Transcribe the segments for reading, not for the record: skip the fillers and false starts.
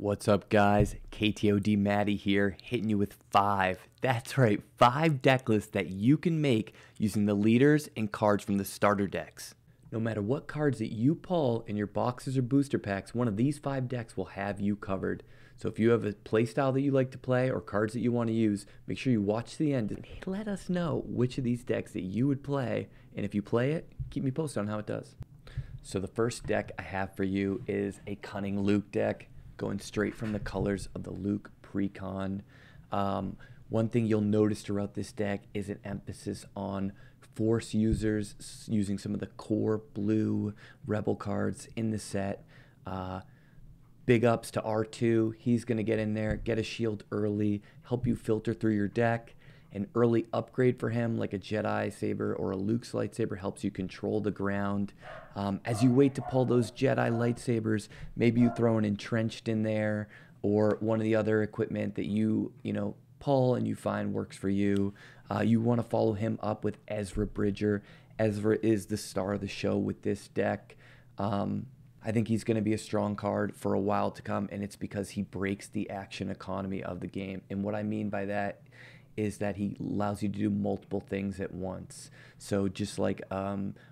What's up, guys? KTOD Matty here, hitting you with that's right, 5 deck lists that you can make using the leaders and cards from the starter decks. No matter what cards that you pull in your boxes or booster packs, one of these 5 decks will have you covered. So if you have a playstyle that you like to play or cards that you want to use, make sure you watch to the end and let us know which of these decks that you would play. And if you play it, keep me posted on how it does. So the first deck I have for you is a Cunning Luke deck, going straight from the colors of the Luke Precon. One thing you'll notice throughout this deck is an emphasis on Force users using some of the core blue Rebel cards in the set. Big ups to R2. He's going to get in there, get a shield early, help you filter through your deck. An early upgrade for him, like a Jedi saber or a Luke's lightsaber, helps you control the ground. As you wait to pull those Jedi lightsabers, maybe you throw an Entrenched in there or one of the other equipment that you pull and you find works for you. You want to follow him up with Ezra Bridger. Ezra is the star of the show with this deck. I think he's going to be a strong card for a while to come, and it's because he breaks the action economy of the game. And what I mean by that is that he allows you to do multiple things at once. So just like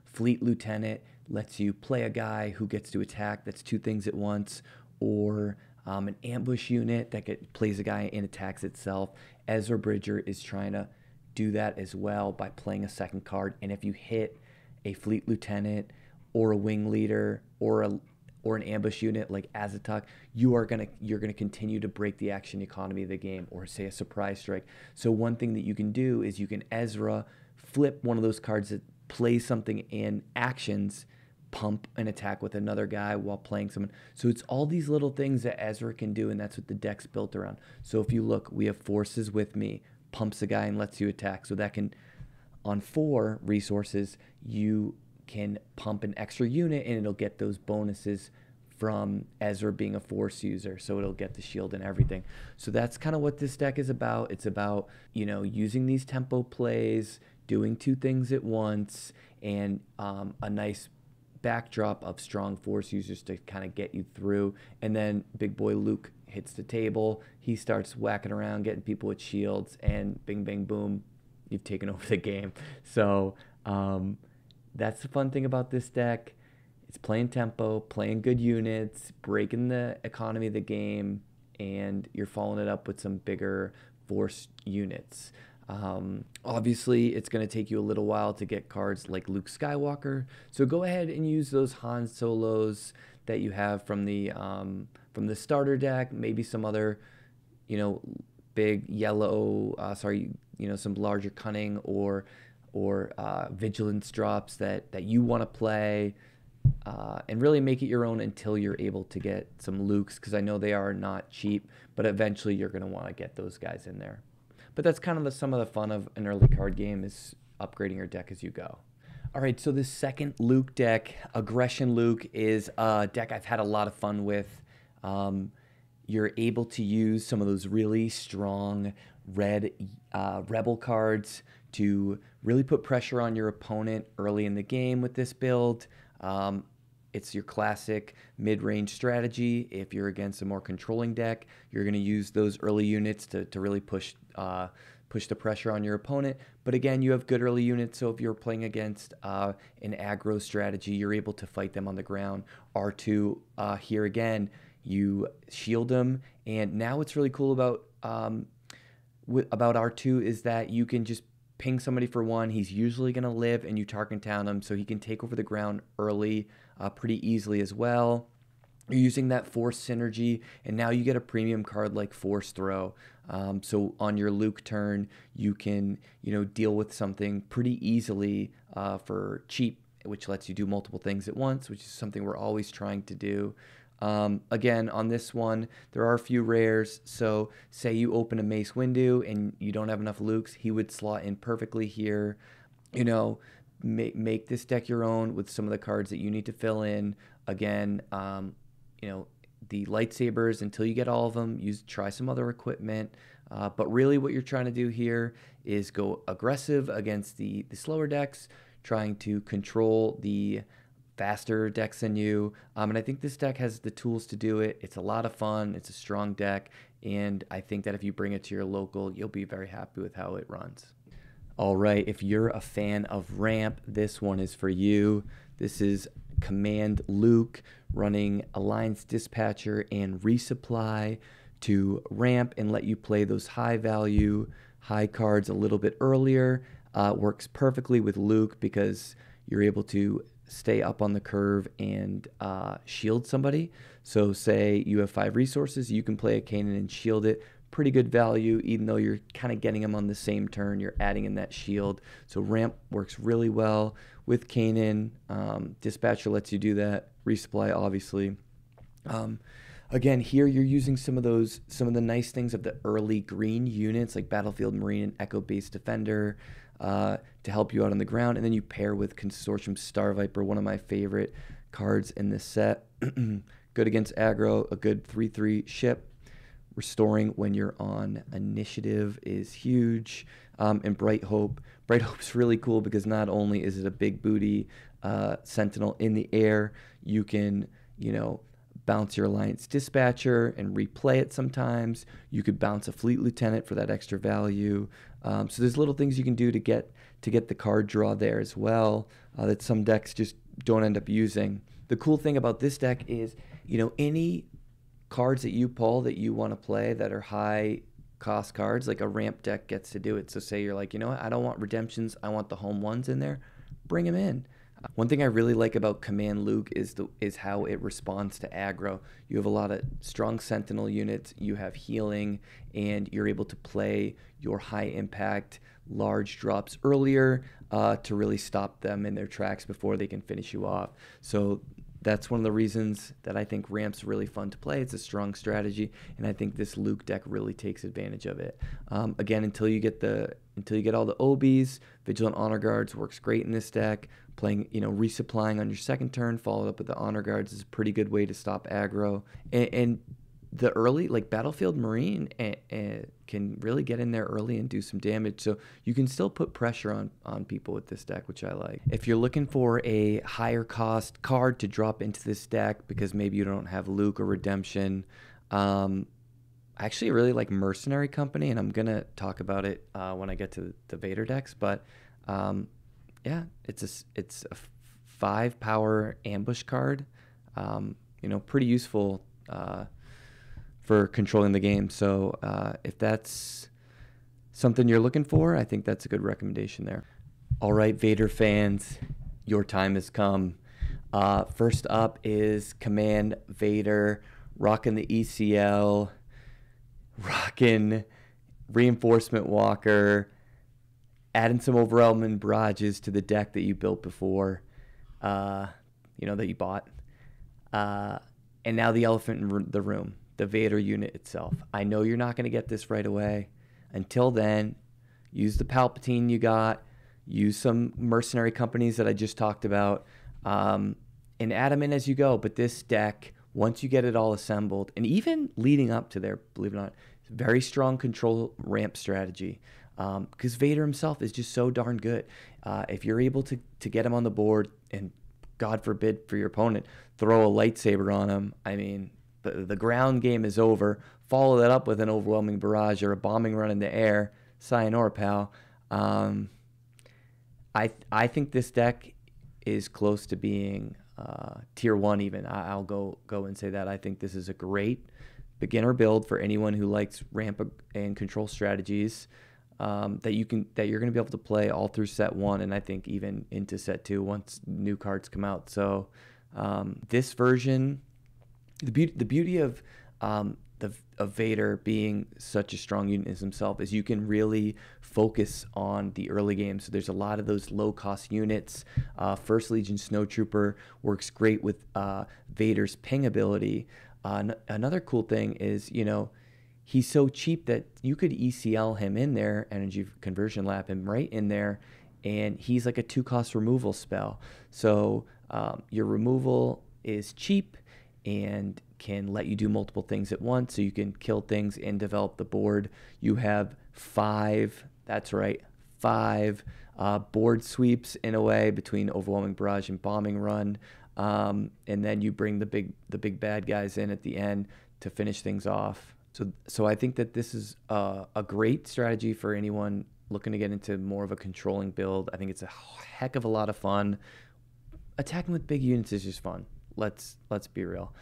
Fleet Lieutenant lets you play a guy who gets to attack, that's 2 things at once, or an ambush unit that plays a guy and attacks itself. Ezra Bridger is trying to do that as well by playing a second card. And if you hit a Fleet Lieutenant or a Wing Leader or an ambush unit like Azatok, you're gonna continue to break the action economy of the game, or say a surprise strike. So one thing that you can do is you can Ezra flip one of those cards that plays something in actions, pump an attack with another guy while playing someone. So it's all these little things that Ezra can do, and that's what the deck's built around. So if you look, we have Forces with me, pumps a guy and lets you attack. So that can, on 4 resources, you can pump an extra unit and it'll get those bonuses from Ezra being a Force user, so it'll get the shield and everything. So that's kind of what this deck is about. It's about, using these tempo plays, doing 2 things at once, and a nice backdrop of strong Force users to kind of get you through. And then big boy Luke hits the table. He starts whacking around, getting people with shields, and bing, bang, boom, you've taken over the game. So that's the fun thing about this deck. It's playing tempo, playing good units, breaking the economy of the game, and you're following it up with some bigger Force units. Obviously, it's going to take you a little while to get cards like Luke Skywalker, so go ahead and use those Han Solos that you have from the starter deck, maybe some other, big yellow, some larger Cunning or Vigilance drops that you want to play, and really make it your own until you're able to get some Lukes, because I know they are not cheap, but eventually you're going to want to get those guys in there. But that's kind of some of the fun of an early card game, is upgrading your deck as you go. All right, so the second Luke deck, Aggression Luke, is a deck I've had a lot of fun with. You're able to use some of those really strong red Rebel cards to really put pressure on your opponent early in the game with this build. It's your classic mid-range strategy. If you're against a more controlling deck, you're going to use those early units to really push the pressure on your opponent. But again, you have good early units, so if you're playing against an aggro strategy, you're able to fight them on the ground. R2, here again, you shield them, and now what's really cool about R2 is that you can just ping somebody for 1. He's usually going to live, and you target down him, so he can take over the ground early pretty easily as well. You're using that Force synergy, and now you get a premium card like Force Throw. So on your Luke turn, you can deal with something pretty easily for cheap, which lets you do multiple things at once, which is something we're always trying to do. Again, on this one, there are a few rares. So say you open a Mace Windu and you don't have enough Lukes, he would slot in perfectly here. Make this deck your own with some of the cards that you need to fill in. Again, the lightsabers, until you get all of them, try some other equipment. But really what you're trying to do here is go aggressive against the slower decks, trying to control the faster decks than you. And I think this deck has the tools to do it. It's a lot of fun. It's a strong deck. And I think that if you bring it to your local, you'll be very happy with how it runs. All right, if you're a fan of Ramp, this one is for you. This is Cunning Luke running Alliance Dispatcher and Resupply to ramp and let you play those high value, high cards a little bit earlier. Works perfectly with Luke because you're able to stay up on the curve and shield somebody. So say you have 5 resources, you can play a Kanan and shield it. Pretty good value, even though you're kind of getting them on the same turn, you're adding in that shield. So ramp works really well with Kanan. Dispatcher lets you do that. Resupply, obviously. Again, here you're using some of the nice things of the early green units like Battlefield Marine and Echo Base Defender to help you out on the ground. And then you pair with Consortium Star Viper, one of my favorite cards in this set. Good against aggro, a good 3/3 ship. Restoring when you're on initiative is huge. And Bright Hope. Bright Hope's really cool because not only is it a big booty sentinel in the air, you can, bounce your Alliance Dispatcher and replay it sometimes. You could bounce a Fleet Lieutenant for that extra value. So there's little things you can do to get the card draw there as well that some decks just don't end up using. The cool thing about this deck is, any cards that you pull that you want to play that are high cost cards, like a ramp deck gets to do it. So say you're like, I don't want redemptions, I want the home ones in there, bring them in. One thing I really like about Cunning Luke is how it responds to aggro. You have a lot of strong sentinel units, you have healing, and you're able to play your high impact large drops earlier to really stop them in their tracks before they can finish you off. So that's one of the reasons that I think Ramp's really fun to play. It's a strong strategy, and I think this Luke deck really takes advantage of it. Again, until you get all the OBs, Vigilant Honor Guards works great in this deck. Playing, resupplying on your second turn, followed up with the Honor Guards is a pretty good way to stop aggro. And the early, like Battlefield Marine, can really get in there early and do some damage. So you can still put pressure on people with this deck, which I like. If you're looking for a higher cost card to drop into this deck because maybe you don't have Luke or Redemption, I actually really like Mercenary Company, and I'm going to talk about it when I get to the Vader decks. But yeah, it's a 5 power ambush card. Pretty useful for controlling the game. So if that's something you're looking for, I think that's a good recommendation there. All right, Vader fans, your time has come. First up is Command Vader, rocking the ECL, rocking Reinforcement Walker, adding some overwhelming barrages to the deck that you built before, that you bought. And now the elephant in the room, the Vader unit itself. I know you're not going to get this right away. Until then, use the Palpatine you got, use some mercenary companies that I just talked about, and add them in as you go. But this deck, once you get it all assembled, and even leading up to there, believe it or not, it's a very strong control ramp strategy. Because Vader himself is just so darn good. If you're able to get him on the board, and God forbid for your opponent, throw a lightsaber on him, I mean, the ground game is over. Follow that up with an overwhelming barrage or a bombing run in the air. Sayonara, pal. I think this deck is close to being tier 1 even. I'll go and say that. I think this is a great beginner build for anyone who likes ramp and control strategies. That you're going to be able to play all through set 1, and I think even into set 2 once new cards come out. So this version, the beauty of Vader being such a strong unit as himself is you can really focus on the early game. So there's a lot of those low cost units. First Legion Snowtrooper works great with Vader's ping ability. Another cool thing is, he's so cheap that you could ECL him in there, energy conversion lap him right in there, and he's like a 2-cost removal spell. So your removal is cheap and can let you do multiple things at once, so you can kill things and develop the board. You have 5, that's right, 5 board sweeps in a way between Overwhelming Barrage and Bombing Run. and then you bring the big bad guys in at the end to finish things off. So I think that this is a great strategy for anyone looking to get into more of a controlling build. I think it's a heck of a lot of fun. Attacking with big units is just fun. Let's be real.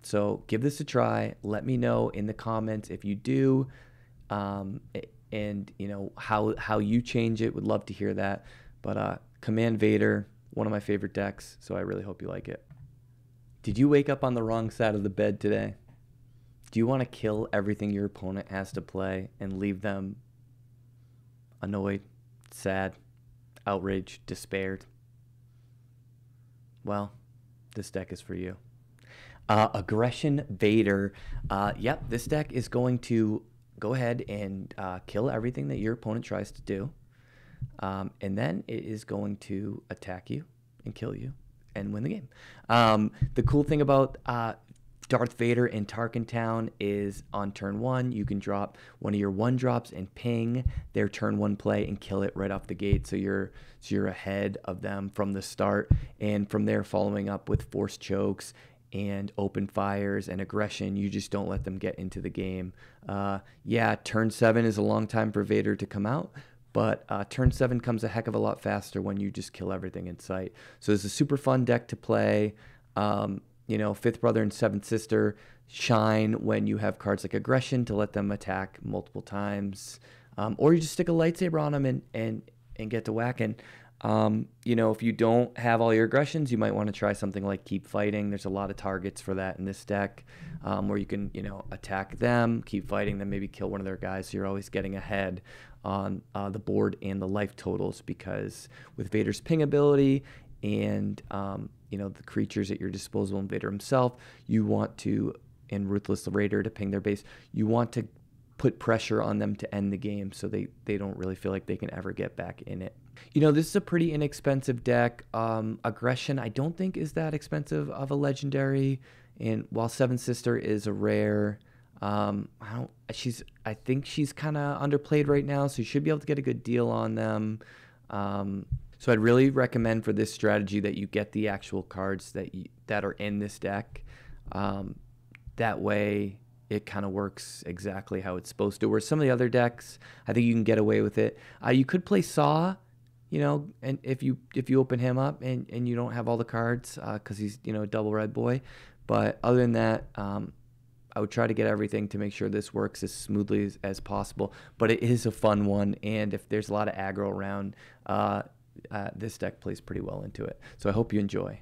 So give this a try. Let me know in the comments if you do, and you know how you change it. Would love to hear that. But Command Vader, one of my favorite decks, so I really hope you like it. Did you wake up on the wrong side of the bed today? Do you want to kill everything your opponent has to play and leave them annoyed, sad, outraged, despaired? Well, this deck is for you. Aggression Vader. Yep, this deck is going to go ahead and kill everything that your opponent tries to do. And then it is going to attack you and kill you and win the game. The cool thing about Darth Vader in Tarkin Town is on turn 1, you can drop one of your 1-drops and ping their turn 1 play and kill it right off the gate. So you're ahead of them from the start. And from there, following up with force chokes and open fires and aggression, you just don't let them get into the game. Yeah, turn 7 is a long time for Vader to come out, but turn 7 comes a heck of a lot faster when you just kill everything in sight. So it's a super fun deck to play. You know, Fifth Brother and Seventh Sister shine when you have cards like Aggression to let them attack multiple times. Or you just stick a lightsaber on them and get to whacking. You know, if you don't have all your aggressions, you might want to try something like Keep Fighting. There's a lot of targets for that in this deck, where you can, you know, attack them, keep fighting, then maybe kill one of their guys. So you're always getting ahead on the board and the life totals, because with Vader's ping ability and you know, the creatures at your disposal and Vader himself, you want to, and Ruthless the Raider to ping their base, you want to put pressure on them to end the game so they don't really feel like they can ever get back in it. You know, this is a pretty inexpensive deck. Aggression, I don't think is that expensive of a legendary, and while Seventh Sister is a rare, I think she's kind of underplayed right now, so you should be able to get a good deal on them. So I'd really recommend for this strategy that you get the actual cards that are in this deck. That way it kind of works exactly how it's supposed to. Whereas some of the other decks, I think you can get away with it. You could play Saw, you know, and if you open him up and you don't have all the cards, because he's, you know, a double red boy. But other than that, I would try to get everything to make sure this works as smoothly as possible. But it is a fun one, and if there's a lot of aggro around, this deck plays pretty well into it. So I hope you enjoy.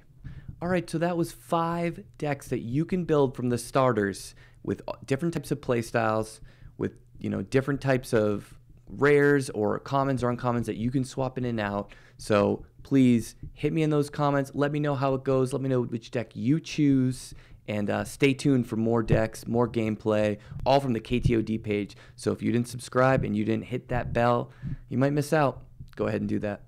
All right, so that was 5 decks that you can build from the starters with different types of play styles, with, you know, different types of rares or commons or uncommons that you can swap in and out. So please hit me in those comments. Let me know how it goes. Let me know which deck you choose. And stay tuned for more decks, more gameplay, all from the KTOD page. So if you didn't subscribe and you didn't hit that bell, you might miss out. Go ahead and do that.